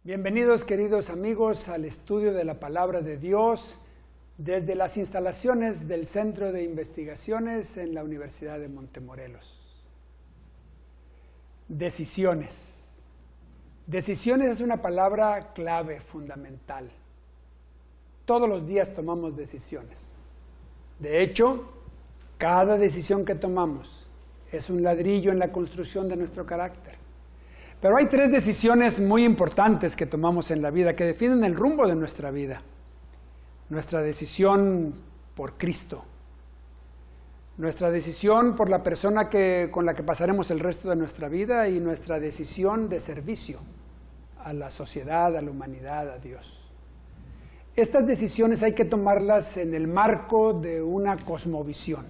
Bienvenidos, queridos amigos, al estudio de la Palabra de Dios desde las instalaciones del Centro de Investigaciones en la Universidad de Montemorelos. Decisiones. Decisiones es una palabra clave, fundamental. Todos los días tomamos decisiones. De hecho, cada decisión que tomamos es un ladrillo en la construcción de nuestro carácter. Pero hay tres decisiones muy importantes que tomamos en la vida, que definen el rumbo de nuestra vida. Nuestra decisión por Cristo. Nuestra decisión por la persona con la que pasaremos el resto de nuestra vida y nuestra decisión de servicio a la sociedad, a la humanidad, a Dios. Estas decisiones hay que tomarlas en el marco de una cosmovisión,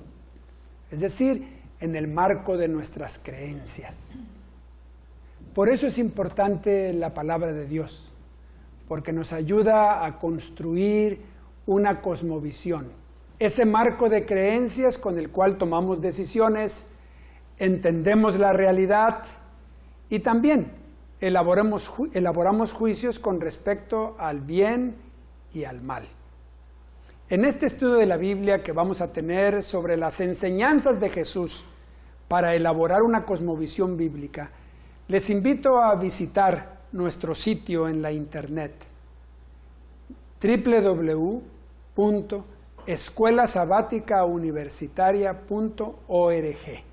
es decir, en el marco de nuestras creencias. Por eso es importante la palabra de Dios, porque nos ayuda a construir una cosmovisión, ese marco de creencias con el cual tomamos decisiones, entendemos la realidad y también elaboramos juicios con respecto al bien y al mal. En este estudio de la Biblia que vamos a tener sobre las enseñanzas de Jesús para elaborar una cosmovisión bíblica, les invito a visitar nuestro sitio en la internet www.escuelasabaticauniversitaria.org.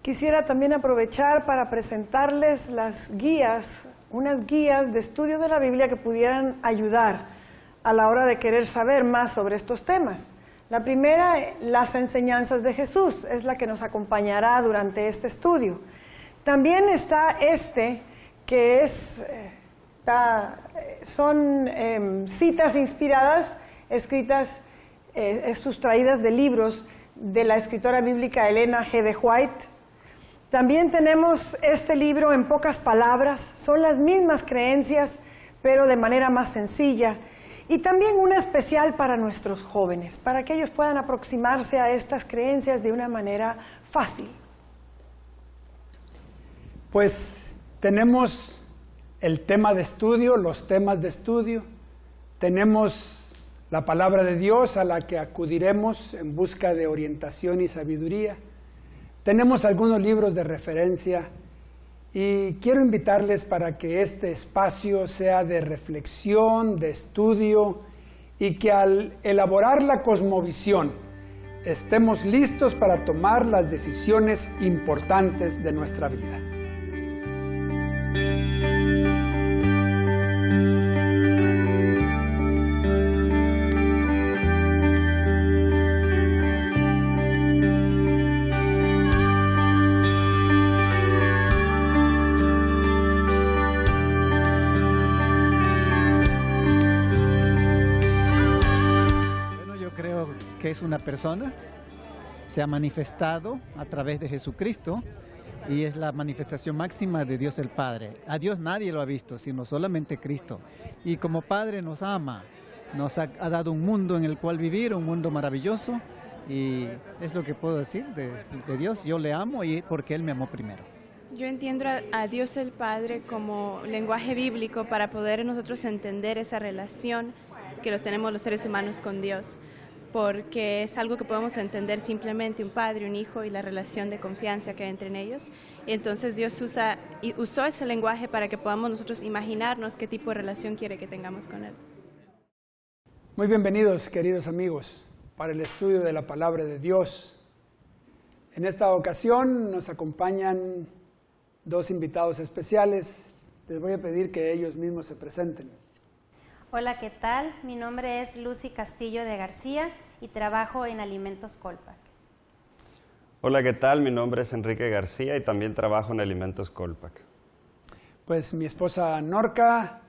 Quisiera también aprovechar para presentarles unas guías de estudio de la Biblia que pudieran ayudar a la hora de querer saber más sobre estos temas. La primera, las enseñanzas de Jesús, es la que nos acompañará durante este estudio. También está que son citas inspiradas, escritas, sustraídas de libros de la escritora bíblica Elena G. de White. También tenemos este libro en pocas palabras, son las mismas creencias, pero de manera más sencilla. Y también una especial para nuestros jóvenes, para que ellos puedan aproximarse a estas creencias de una manera fácil. Pues tenemos el tema de estudio, los temas de estudio, tenemos la palabra de Dios a la que acudiremos en busca de orientación y sabiduría, tenemos algunos libros de referencia y quiero invitarles para que este espacio sea de reflexión, de estudio y que al elaborar la cosmovisión estemos listos para tomar las decisiones importantes de nuestra vida. Que es una persona, se ha manifestado a través de Jesucristo y es la manifestación máxima de Dios el Padre. A Dios nadie lo ha visto, sino solamente Cristo. Y como Padre nos ama, nos ha dado un mundo en el cual vivir, un mundo maravilloso, y es lo que puedo decir de Dios. Yo le amo y porque Él me amó primero. Yo entiendo a Dios el Padre como lenguaje bíblico para poder nosotros entender esa relación que tenemos los seres humanos con Dios, porque es algo que podemos entender simplemente un padre, un hijo y la relación de confianza que hay entre ellos. Y entonces Dios usó ese lenguaje para que podamos nosotros imaginarnos qué tipo de relación quiere que tengamos con Él. Muy bienvenidos, queridos amigos, para el estudio de la Palabra de Dios. En esta ocasión nos acompañan dos invitados especiales. Les voy a pedir que ellos mismos se presenten. Hola, ¿qué tal? Mi nombre es Lucy Castillo de García y trabajo en Alimentos Colpac. Hola, ¿qué tal? Mi nombre es Enrique García y también trabajo en Alimentos Colpac. Pues mi esposa Norca,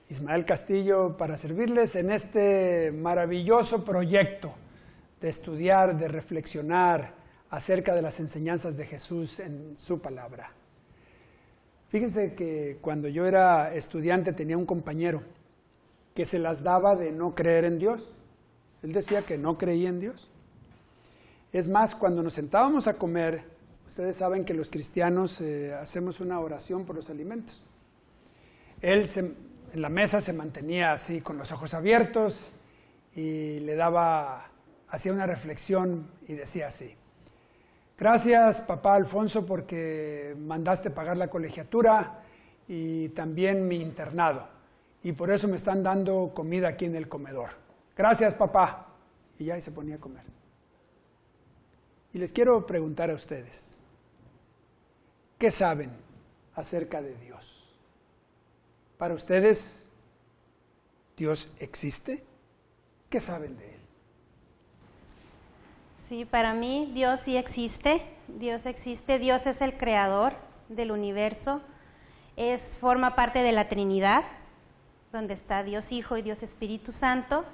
Ismael Castillo, para servirles en este maravilloso proyecto de estudiar, de reflexionar acerca de las enseñanzas de Jesús en su palabra. Fíjense que cuando yo era estudiante tenía un compañero que se las daba de no creer en Dios. Él decía que no creía en Dios. Es más, cuando nos sentábamos a comer, ustedes saben que los cristianos hacemos una oración por los alimentos. en la mesa se mantenía así con los ojos abiertos y hacía una reflexión y decía así: gracias, papá Alfonso, porque mandaste pagar la colegiatura y también mi internado, y por eso me están dando comida aquí en el comedor. Gracias, papá. Y ya se ponía a comer. Y les quiero preguntar a ustedes, ¿qué saben acerca de Dios? Para ustedes, ¿Dios existe? ¿Qué saben de Él? Sí, para mí Dios sí existe. Dios existe. Dios es el creador del universo. Forma parte de la Trinidad, donde está Dios Hijo y Dios Espíritu Santo.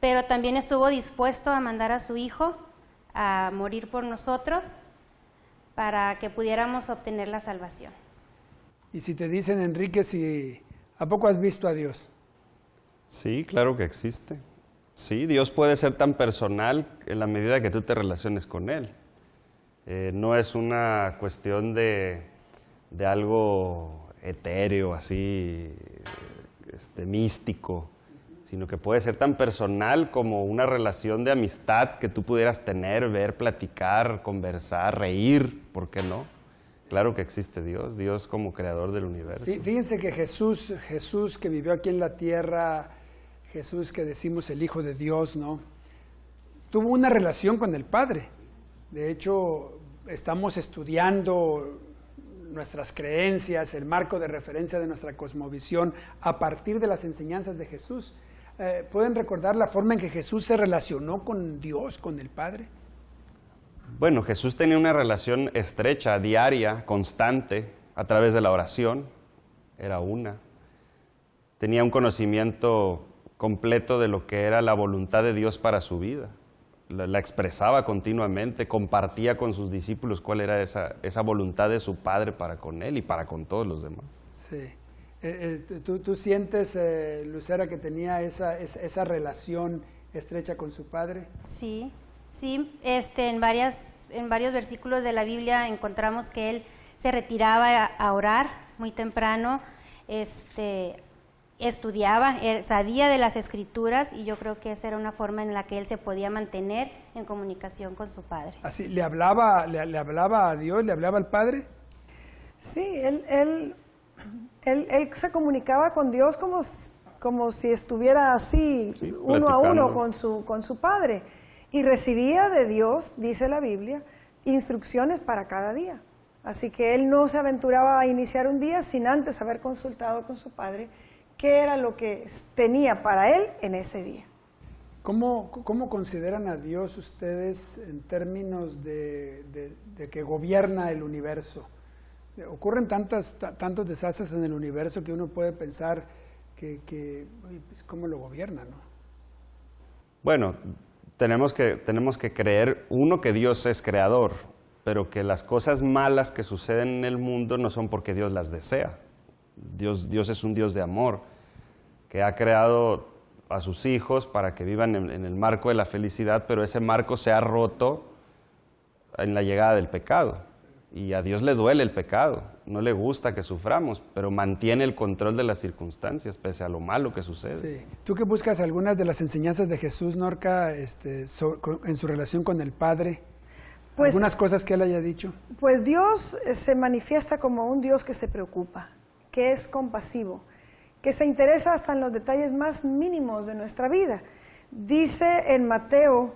Pero también estuvo dispuesto a mandar a su Hijo a morir por nosotros para que pudiéramos obtener la salvación. Y si te dicen, Enrique, ¿a poco has visto a Dios? Sí, claro que existe. Sí, Dios puede ser tan personal en la medida que tú te relaciones con Él. No es una cuestión de algo etéreo, así, místico, sino que puede ser tan personal como una relación de amistad que tú pudieras tener, ver, platicar, conversar, reír, ¿por qué no? Claro que existe Dios, Dios como creador del universo. Fíjense que Jesús que vivió aquí en la tierra, Jesús que decimos el Hijo de Dios, ¿no? Tuvo una relación con el Padre. De hecho, estamos estudiando nuestras creencias, el marco de referencia de nuestra cosmovisión a partir de las enseñanzas de Jesús. ¿Pueden recordar la forma en que Jesús se relacionó con Dios, con el Padre? Bueno, Jesús tenía una relación estrecha, diaria, constante, a través de la oración. Era una. Tenía un conocimiento completo de lo que era la voluntad de Dios para su vida. La expresaba continuamente, compartía con sus discípulos cuál era esa voluntad de su Padre para con él y para con todos los demás. Sí. ¿Tú sientes, Lucera, que tenía esa relación estrecha con su Padre? Sí, en varios versículos de la Biblia encontramos que él se retiraba a orar muy temprano, estudiaba, sabía de las Escrituras, y yo creo que esa era una forma en la que él se podía mantener en comunicación con su Padre. Así, ¿le hablaba a Dios, le hablaba al Padre? Sí, él se comunicaba con Dios como si estuviera así, sí, uno a uno con su Padre, y recibía de Dios, dice la Biblia, instrucciones para cada día. Así que él no se aventuraba a iniciar un día sin antes haber consultado con su Padre qué era lo que tenía para él en ese día. ¿Cómo consideran a Dios ustedes en términos de que gobierna el universo? Ocurren tantos desastres en el universo que uno puede pensar que ¿cómo lo gobierna, no? Bueno, tenemos que creer, uno, que Dios es creador, pero que las cosas malas que suceden en el mundo no son porque Dios las desea. Dios es un Dios de amor, que ha creado a sus hijos para que vivan en el marco de la felicidad, pero ese marco se ha roto en la llegada del pecado. Y a Dios le duele el pecado, no le gusta que suframos, pero mantiene el control de las circunstancias, pese a lo malo que sucede. Sí. Tú que buscas algunas de las enseñanzas de Jesús, Norca, en su relación con el Padre, pues, algunas cosas que él haya dicho. Pues Dios se manifiesta como un Dios que se preocupa, que es compasivo, que se interesa hasta en los detalles más mínimos de nuestra vida. Dice en Mateo,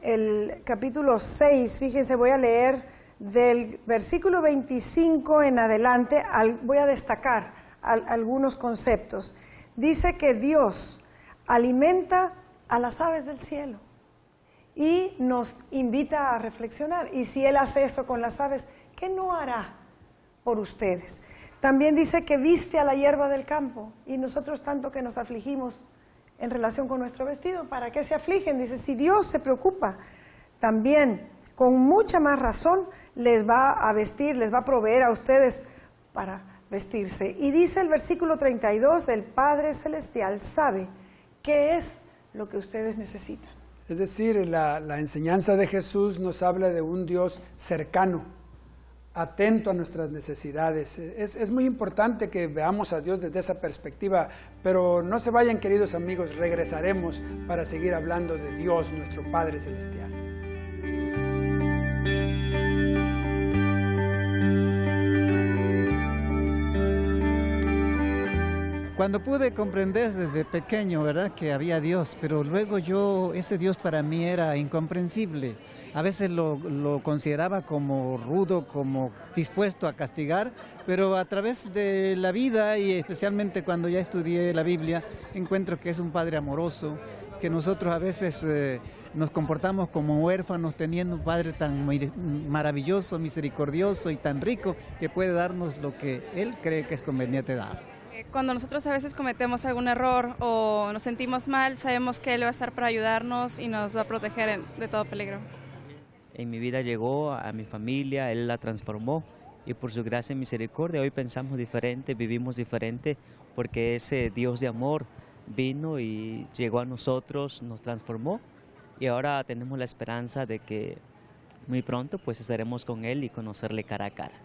el capítulo 6, fíjense, voy a leer del versículo 25 en adelante, voy a destacar algunos conceptos. Dice que Dios alimenta a las aves del cielo y nos invita a reflexionar. Y si Él hace eso con las aves, ¿qué no hará por ustedes? También dice que viste a la hierba del campo, y nosotros tanto que nos afligimos en relación con nuestro vestido, ¿para qué se afligen? Dice, si Dios se preocupa, también con mucha más razón les va a vestir, les va a proveer a ustedes para vestirse. Y dice el versículo 32, el Padre Celestial sabe qué es lo que ustedes necesitan. Es decir, la enseñanza de Jesús nos habla de un Dios cercano, atento a nuestras necesidades. Es muy importante que veamos a Dios desde esa perspectiva, pero no se vayan, queridos amigos, regresaremos para seguir hablando de Dios, nuestro Padre Celestial. Cuando pude comprender desde pequeño, ¿verdad?, que había Dios, pero luego ese Dios para mí era incomprensible. A veces lo consideraba como rudo, como dispuesto a castigar, pero a través de la vida y especialmente cuando ya estudié la Biblia, encuentro que es un Padre amoroso, que nosotros a veces nos comportamos como huérfanos teniendo un Padre tan maravilloso, misericordioso y tan rico que puede darnos lo que Él cree que es conveniente dar. Cuando nosotros a veces cometemos algún error o nos sentimos mal, sabemos que Él va a estar para ayudarnos y nos va a proteger de todo peligro. En mi vida llegó a mi familia, Él la transformó y por su gracia y misericordia hoy pensamos diferente, vivimos diferente porque ese Dios de amor vino y llegó a nosotros, nos transformó y ahora tenemos la esperanza de que muy pronto pues estaremos con Él y conocerle cara a cara.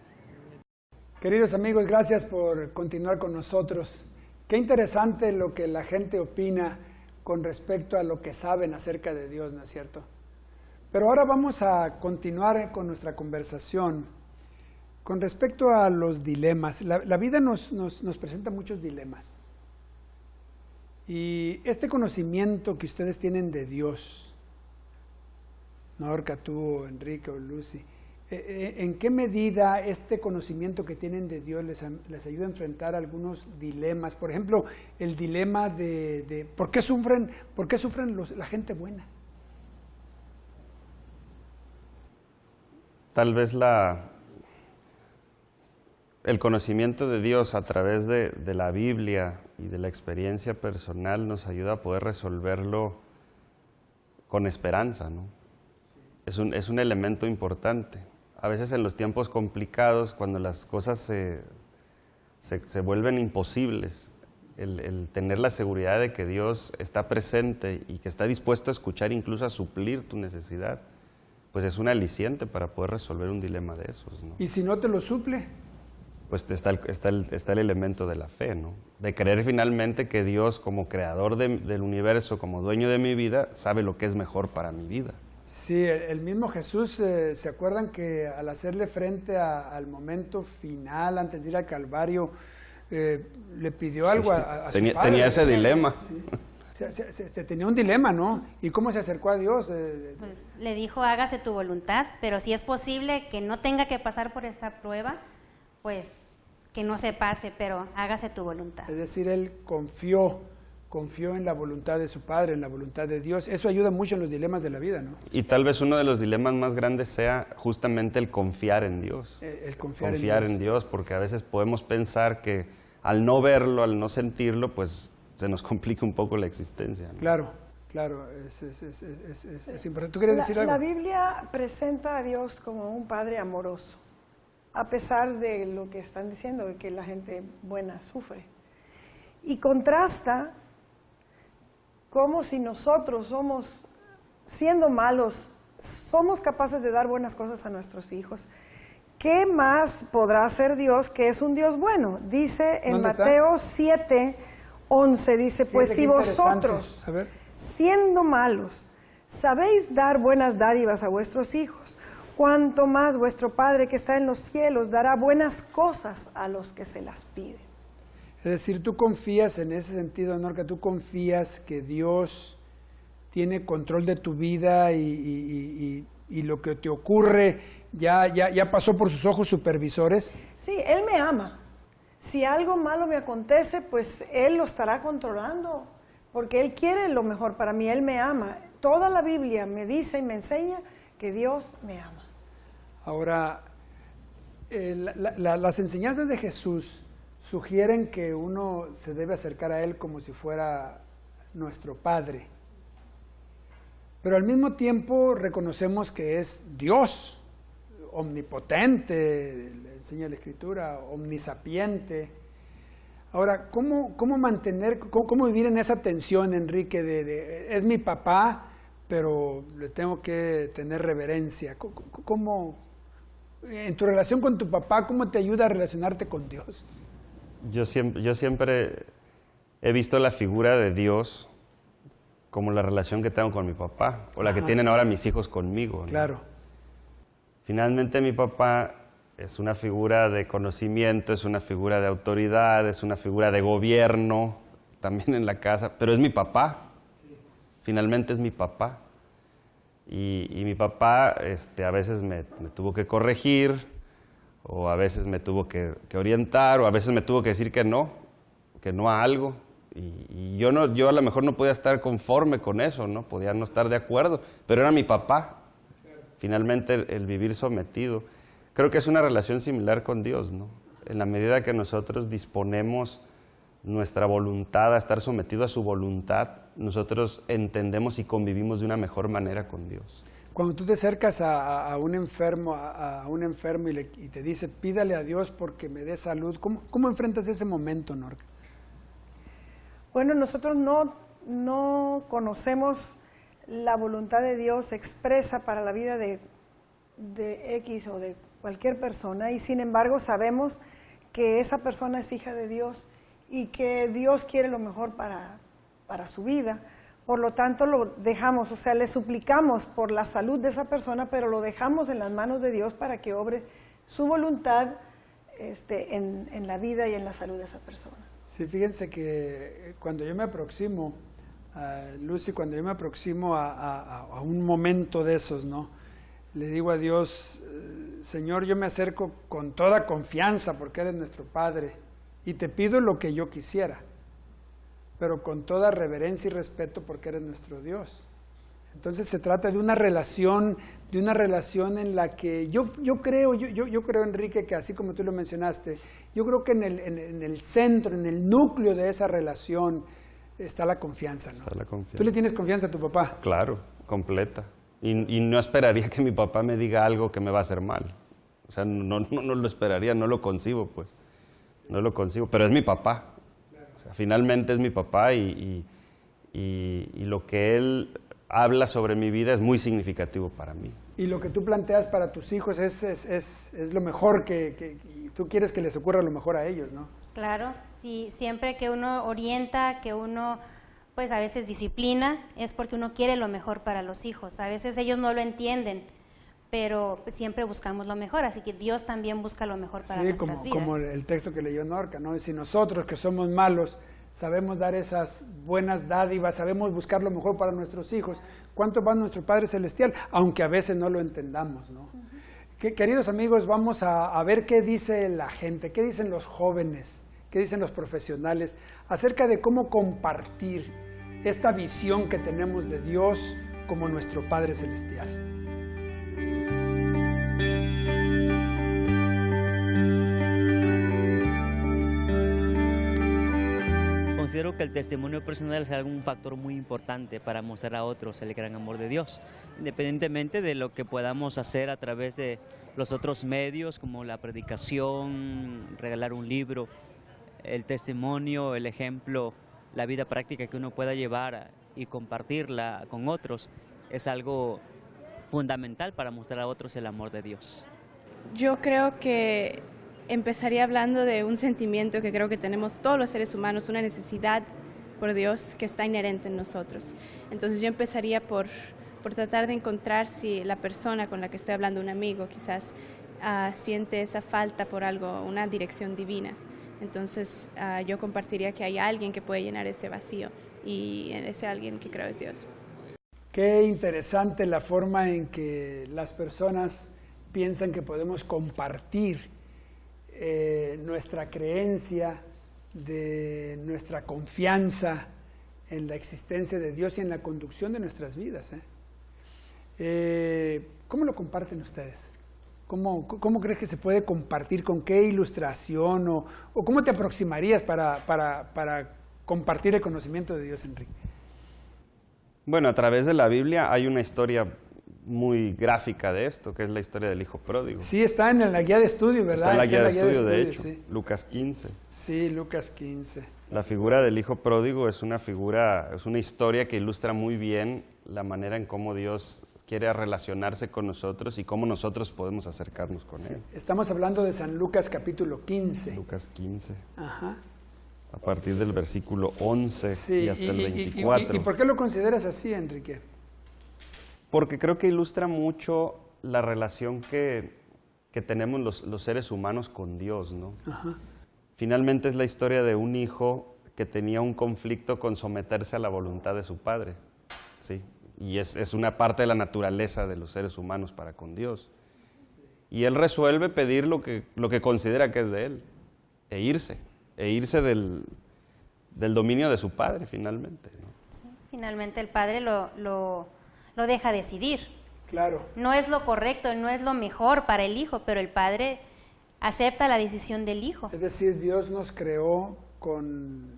Queridos amigos, gracias por continuar con nosotros. Qué interesante lo que la gente opina con respecto a lo que saben acerca de Dios, ¿no es cierto? Pero ahora vamos a continuar con nuestra conversación con respecto a los dilemas. La vida nos presenta muchos dilemas. Y este conocimiento que ustedes tienen de Dios, Norca, tú, Enrique o Lucy, ¿en qué medida este conocimiento que tienen de Dios les ayuda a enfrentar algunos dilemas? Por ejemplo, el dilema de ¿por qué sufren la gente buena? Tal vez el conocimiento de Dios a través de la Biblia y de la experiencia personal nos ayuda a poder resolverlo con esperanza, ¿no? Es un elemento importante. A veces en los tiempos complicados, cuando las cosas se vuelven imposibles, el tener la seguridad de que Dios está presente y que está dispuesto a escuchar, incluso a suplir tu necesidad, pues es un aliciente para poder resolver un dilema de esos, ¿no? ¿Y si no te lo suple? Pues está el elemento de la fe, ¿no? De creer finalmente que Dios, como creador del universo, como dueño de mi vida, sabe lo que es mejor para mi vida. Sí, el mismo Jesús, ¿se acuerdan que al hacerle frente al momento final, antes de ir al Calvario, le pidió algo a su padre? Tenía ese dilema. Sí. Tenía un dilema, ¿no? ¿Y cómo se acercó a Dios? Pues le dijo, hágase tu voluntad, pero si es posible que no tenga que pasar por esta prueba, pues que no se pase, pero hágase tu voluntad. Es decir, él confió en la voluntad de su Padre, en la voluntad de Dios. Eso ayuda mucho en los dilemas de la vida, ¿no? Y tal vez uno de los dilemas más grandes sea justamente el confiar en Dios. El confiar en Dios, porque a veces podemos pensar que al no verlo, al no sentirlo, pues se nos complica un poco la existencia, ¿no? Claro, es importante. ¿Tú quieres decir algo? La Biblia presenta a Dios como un Padre amoroso, a pesar de lo que están diciendo, de que la gente buena sufre. Y contrasta como si nosotros siendo malos, somos capaces de dar buenas cosas a nuestros hijos. ¿Qué más podrá hacer Dios que es un Dios bueno? Dice en Mateo 7:11, dice, pues si vosotros, siendo malos, sabéis dar buenas dádivas a vuestros hijos, cuanto más vuestro Padre que está en los cielos dará buenas cosas a los que se las piden. Es decir, tú confías en ese sentido, Norca, tú confías que Dios tiene control de tu vida y lo que te ocurre ya pasó por sus ojos supervisores. Sí, Él me ama. Si algo malo me acontece, pues Él lo estará controlando, porque Él quiere lo mejor para mí, Él me ama. Toda la Biblia me dice y me enseña que Dios me ama. Ahora, las enseñanzas de Jesús sugieren que uno se debe acercar a Él como si fuera nuestro Padre. Pero al mismo tiempo reconocemos que es Dios, omnipotente, enseña la Escritura, omnisapiente. Ahora, ¿cómo vivir en esa tensión, Enrique, de es mi papá, pero le tengo que tener reverencia? ¿Cómo en tu relación con tu papá, ¿cómo te ayuda a relacionarte con Dios? Yo siempre he visto la figura de Dios como la relación que tengo con mi papá, o la que tienen ahora mis hijos conmigo, ¿no? Claro. Finalmente mi papá es una figura de conocimiento, es una figura de autoridad, es una figura de gobierno, también en la casa, pero es mi papá. Finalmente es mi papá. Y mi papá a veces me tuvo que corregir, o a veces me tuvo que orientar, o a veces me tuvo que decir que no a algo. Y yo a lo mejor no podía estar conforme con eso, ¿no? Podía no estar de acuerdo, pero era mi papá. Finalmente el vivir sometido. Creo que es una relación similar con Dios, ¿no? En la medida que nosotros disponemos nuestra voluntad a estar sometido a su voluntad, nosotros entendemos y convivimos de una mejor manera con Dios. Cuando tú te acercas a un enfermo, y te dice, pídale a Dios porque me dé salud, ¿cómo enfrentas ese momento, Norca? Bueno, nosotros no conocemos la voluntad de Dios expresa para la vida de X o de cualquier persona, y sin embargo sabemos que esa persona es hija de Dios y que Dios quiere lo mejor para su vida. Por lo tanto, lo dejamos, o sea, le suplicamos por la salud de esa persona, pero lo dejamos en las manos de Dios para que obre su voluntad en la vida y en la salud de esa persona. Sí, fíjense que cuando yo me aproximo, Lucy, cuando yo me aproximo a un momento de esos, ¿no? Le digo a Dios, Señor, yo me acerco con toda confianza porque eres nuestro Padre y te pido lo que yo quisiera, pero con toda reverencia y respeto porque eres nuestro Dios. Entonces se trata de una relación en la que yo creo, Enrique, que así como tú lo mencionaste, yo creo que en el centro, en el núcleo de esa relación está la confianza, ¿no? Está la confianza. ¿Tú le tienes confianza a tu papá? Claro, completa. Y no esperaría que mi papá me diga algo que me va a hacer mal. O sea, no lo esperaría, no lo concibo, pues. No lo concibo, pero es mi papá. O sea, finalmente es mi papá y lo que él habla sobre mi vida es muy significativo para mí. Y lo que tú planteas para tus hijos es lo mejor que tú quieres que les ocurra lo mejor a ellos, ¿no? Claro, sí, siempre que uno orienta, que uno pues a veces disciplina, es porque uno quiere lo mejor para los hijos. A veces ellos no lo entienden, pero siempre buscamos lo mejor, así que Dios también busca lo mejor para nuestras vidas. Como el texto que leyó Norca, ¿no? Si nosotros que somos malos sabemos dar esas buenas dádivas, sabemos buscar lo mejor para nuestros hijos, ¿cuánto más nuestro Padre Celestial? Aunque a veces no lo entendamos, ¿no? Queridos amigos, vamos a ver qué dice la gente, qué dicen los jóvenes, qué dicen los profesionales acerca de cómo compartir esta visión que tenemos de Dios como nuestro Padre Celestial. Considero que el testimonio personal es un factor muy importante para mostrar a otros el gran amor de Dios, independientemente de lo que podamos hacer a través de los otros medios como la predicación, regalar un libro, el testimonio, el ejemplo, la vida práctica que uno pueda llevar y compartirla con otros es algo fundamental para mostrar a otros el amor de Dios. Yo creo que empezaría hablando de un sentimiento que creo que tenemos todos los seres humanos, una necesidad por Dios que está inherente en nosotros. Entonces yo empezaría por tratar de encontrar si la persona con la que estoy hablando, un amigo, quizás siente esa falta por algo, una dirección divina. Entonces yo compartiría que hay alguien que puede llenar ese vacío y ese alguien que creo es Dios. Qué interesante la forma en que las personas piensan que podemos compartir nuestra creencia, de nuestra confianza en la existencia de Dios y en la conducción de nuestras vidas. ¿Cómo lo comparten ustedes? ¿Cómo crees que se puede compartir? ¿Con qué ilustración? ¿O cómo te aproximarías para compartir el conocimiento de Dios, Enrique? Bueno, a través de la Biblia hay una historia muy gráfica de esto, que es la historia del hijo pródigo. Sí, está en la guía de estudio, ¿verdad? Está en la guía de estudio, de hecho, sí. Lucas 15. Sí, Lucas 15. La figura del hijo pródigo es una historia que ilustra muy bien la manera en cómo Dios quiere relacionarse con nosotros y cómo nosotros podemos acercarnos con Él. Estamos hablando de San Lucas capítulo 15. Lucas 15. Ajá. A partir del versículo 11 Sí, y hasta el 24. ¿Y por qué lo consideras así, Enrique? Porque creo que ilustra mucho la relación que tenemos los seres humanos con Dios, ¿no? Ajá. Finalmente es la historia de un hijo que tenía un conflicto con someterse a la voluntad de su padre, ¿sí? Y es una parte de la naturaleza de los seres humanos para con Dios. Y él resuelve pedir lo que considera que es de él, e irse del dominio de su padre finalmente, ¿no? Sí, finalmente el padre lo deja decidir. Claro. No es lo correcto, no es lo mejor para el hijo, pero el padre acepta la decisión del hijo. Es decir, Dios nos creó con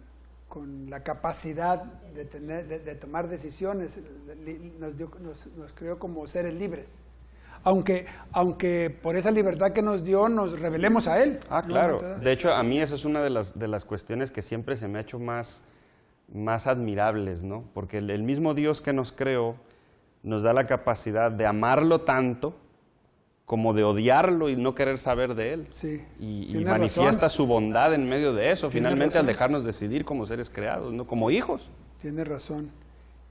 la capacidad de tomar decisiones, nos creó como seres libres. Aunque por esa libertad que nos dio, nos rebelemos a Él. Ah, claro. De hecho, a mí esa es una de las cuestiones que siempre se me ha hecho más admirables, ¿no? Porque el mismo Dios que nos creó nos da la capacidad de amarlo tanto como de odiarlo y no querer saber de Él. Sí, Y manifiesta su bondad en medio de eso, finalmente al dejarnos decidir como seres creados, ¿no? Como hijos. Tienes razón.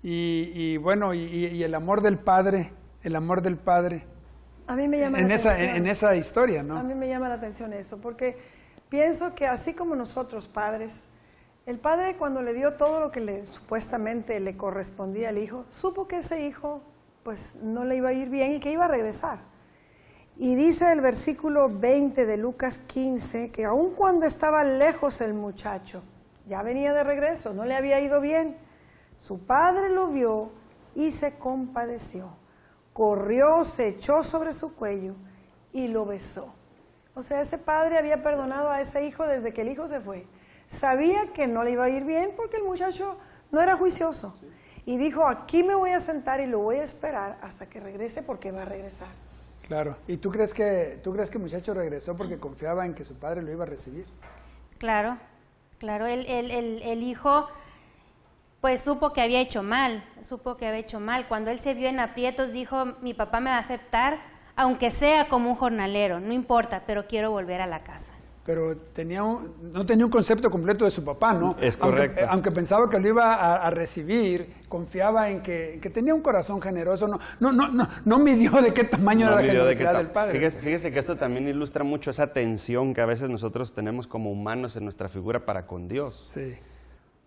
Y bueno, y el amor del Padre, A mí me llama la en atención. esa historia, ¿no? A mí me llama la atención eso, porque pienso que así como nosotros padres, el padre cuando le dio todo lo que supuestamente le correspondía al hijo, supo que ese hijo pues no le iba a ir bien y que iba a regresar. Y dice el versículo 20 de Lucas 15 que aun cuando estaba lejos el muchacho, ya venía de regreso, no le había ido bien, su padre lo vio y se compadeció. Corrió, se echó sobre su cuello y lo besó. O sea, ese padre había perdonado a ese hijo desde que el hijo se fue. Sabía que no le iba a ir bien porque el muchacho no era juicioso. Y dijo, aquí me voy a sentar y lo voy a esperar hasta que regrese porque va a regresar. Claro. ¿Y tú crees que el muchacho regresó porque confiaba en que su padre lo iba a recibir? Claro, el hijo pues supo que había hecho mal. Cuando él se vio en aprietos dijo, mi papá me va a aceptar, aunque sea como un jornalero, no importa, pero quiero volver a la casa. Pero no tenía un concepto completo de su papá, ¿no? Es correcto. Aunque pensaba que lo iba a recibir, confiaba en que tenía un corazón generoso, no midió de qué tamaño era la generosidad del padre. Fíjese que esto también ilustra mucho esa tensión que a veces nosotros tenemos como humanos en nuestra figura para con Dios. Sí.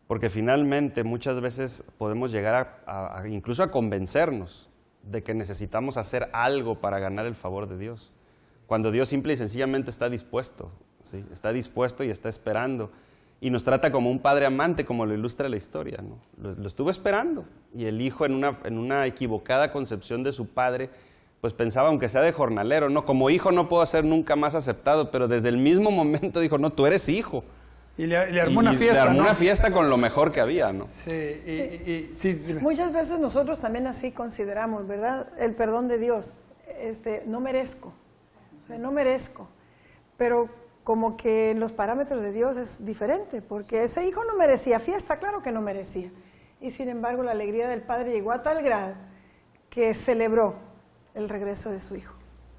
Porque finalmente muchas veces podemos llegar incluso a convencernos de que necesitamos hacer algo para ganar el favor de Dios, cuando Dios simple y sencillamente está dispuesto, ¿sí? Está dispuesto y está esperando, y nos trata como un padre amante, como lo ilustra la historia, ¿no? Lo estuvo esperando, y el hijo en una equivocada concepción de su padre, pues pensaba, aunque sea de jornalero, ¿no? Como hijo no puedo ser nunca más aceptado, pero desde el mismo momento dijo, no, tú eres hijo. Y le armó una fiesta, le armó ¿no? una fiesta con lo mejor que había, ¿no? Sí, sí, dime. Muchas veces nosotros también así consideramos, ¿verdad? El perdón de Dios. No merezco. No merezco. Pero como que en los parámetros de Dios es diferente, porque ese hijo no merecía fiesta, claro que no merecía. Y sin embargo la alegría del padre llegó a tal grado que celebró el regreso de su hijo.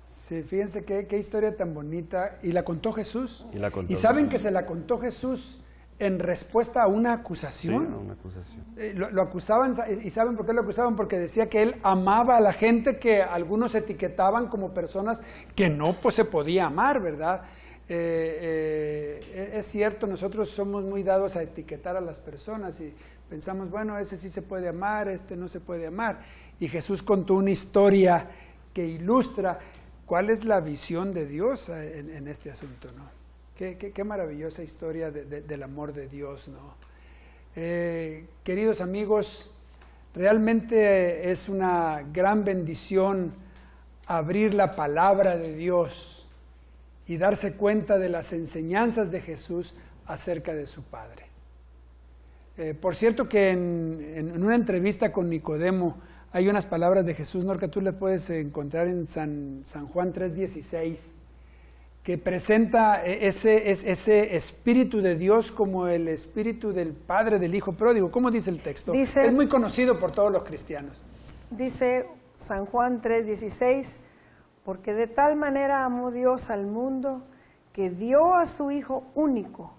Sí, fíjense qué historia tan bonita. Y la contó Jesús. Y saben que se la contó Jesús en respuesta a una acusación. Sí, a una acusación. Lo acusaban, ¿y saben por qué lo acusaban? Porque decía que él amaba a la gente que algunos etiquetaban como personas que no pues, se podía amar, ¿verdad? Es cierto, nosotros somos muy dados a etiquetar a las personas y pensamos, bueno, ese sí se puede amar, este no se puede amar. Y Jesús contó una historia que ilustra cuál es la visión de Dios en este asunto, ¿no? Qué maravillosa historia del amor de Dios, ¿no? Queridos amigos, realmente es una gran bendición abrir la palabra de Dios y darse cuenta de las enseñanzas de Jesús acerca de su Padre. Por cierto que en una entrevista con Nicodemo hay unas palabras de Jesús, Norca, tú las puedes encontrar en San Juan 3:16, que presenta ese espíritu de Dios como el espíritu del Padre del Hijo pródigo. ¿Cómo dice el texto? Dice, es muy conocido por todos los cristianos. Dice, San Juan 3:16, porque de tal manera amó Dios al mundo que dio a su Hijo único,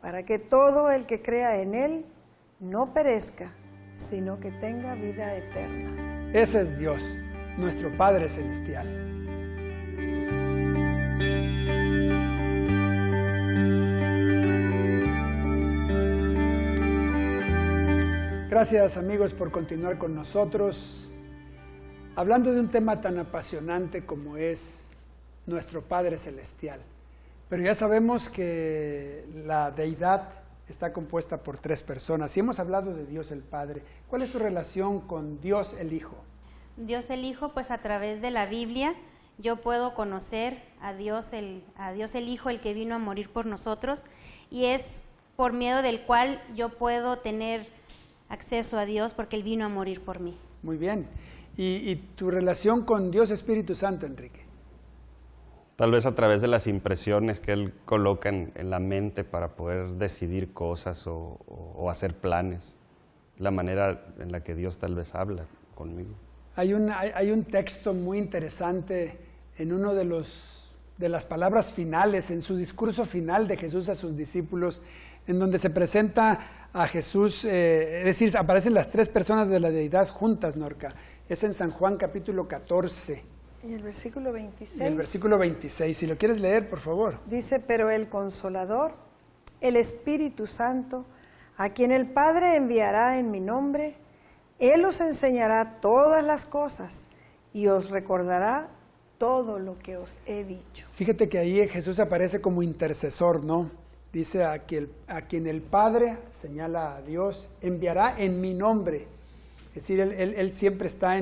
para que todo el que crea en Él no perezca, sino que tenga vida eterna. Ese es Dios, nuestro Padre Celestial. Gracias, amigos, por continuar con nosotros, hablando de un tema tan apasionante como es nuestro Padre Celestial. Pero ya sabemos que la deidad está compuesta por 3 personas. Y hemos hablado de Dios el Padre. ¿Cuál es tu relación con Dios el Hijo? Dios el Hijo, pues a través de la Biblia yo puedo conocer a Dios el Hijo, el que vino a morir por nosotros, y es por medio del cual yo puedo tener acceso a Dios porque Él vino a morir por mí. Muy bien. ¿Y tu relación con Dios Espíritu Santo, Enrique? Tal vez a través de las impresiones que Él coloca en la mente para poder decidir cosas o hacer planes. La manera en la que Dios tal vez habla conmigo. Hay un texto muy interesante en uno de las palabras finales, en su discurso final de Jesús a sus discípulos, en donde se presenta a Jesús, es decir, aparecen las 3 personas de la deidad juntas, Norca. Es en San Juan capítulo 14. Y el versículo 26. Y el versículo 26, si lo quieres leer, por favor. Dice, pero el Consolador, el Espíritu Santo, a quien el Padre enviará en mi nombre, Él os enseñará todas las cosas y os recordará todo lo que os he dicho. Fíjate que ahí Jesús aparece como intercesor, ¿no? Dice a quien el Padre, señala a Dios, enviará en mi nombre. Es decir, Él siempre está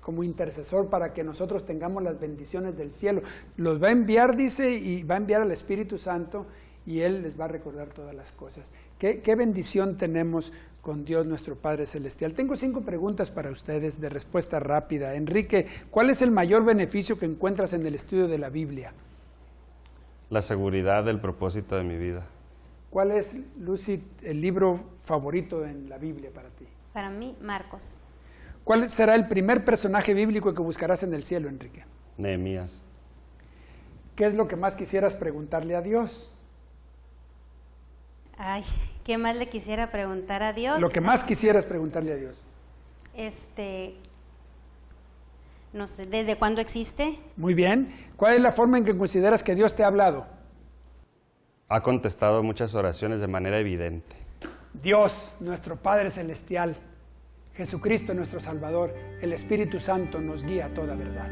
como intercesor para que nosotros tengamos las bendiciones del cielo. Los va a enviar, dice, y va a enviar al Espíritu Santo, y Él les va a recordar todas las cosas. ¿Qué bendición tenemos con Dios nuestro Padre Celestial? Tengo 5 preguntas para ustedes de respuesta rápida. Enrique, ¿cuál es el mayor beneficio que encuentras en el estudio de la Biblia? La seguridad del propósito de mi vida. ¿Cuál es, Lucy, el libro favorito en la Biblia para ti? Para mí, Marcos. ¿Cuál será el primer personaje bíblico que buscarás en el cielo, Enrique? Nehemías. ¿Qué es lo que más quisieras preguntarle a Dios? Ay, ¿qué más le quisiera preguntar a Dios? Lo que más quisieras preguntarle a Dios. No sé, ¿desde cuándo existe? Muy bien. ¿Cuál es la forma en que consideras que Dios te ha hablado? Ha contestado muchas oraciones de manera evidente. Dios, nuestro Padre Celestial, Jesucristo, nuestro Salvador, el Espíritu Santo nos guía a toda verdad.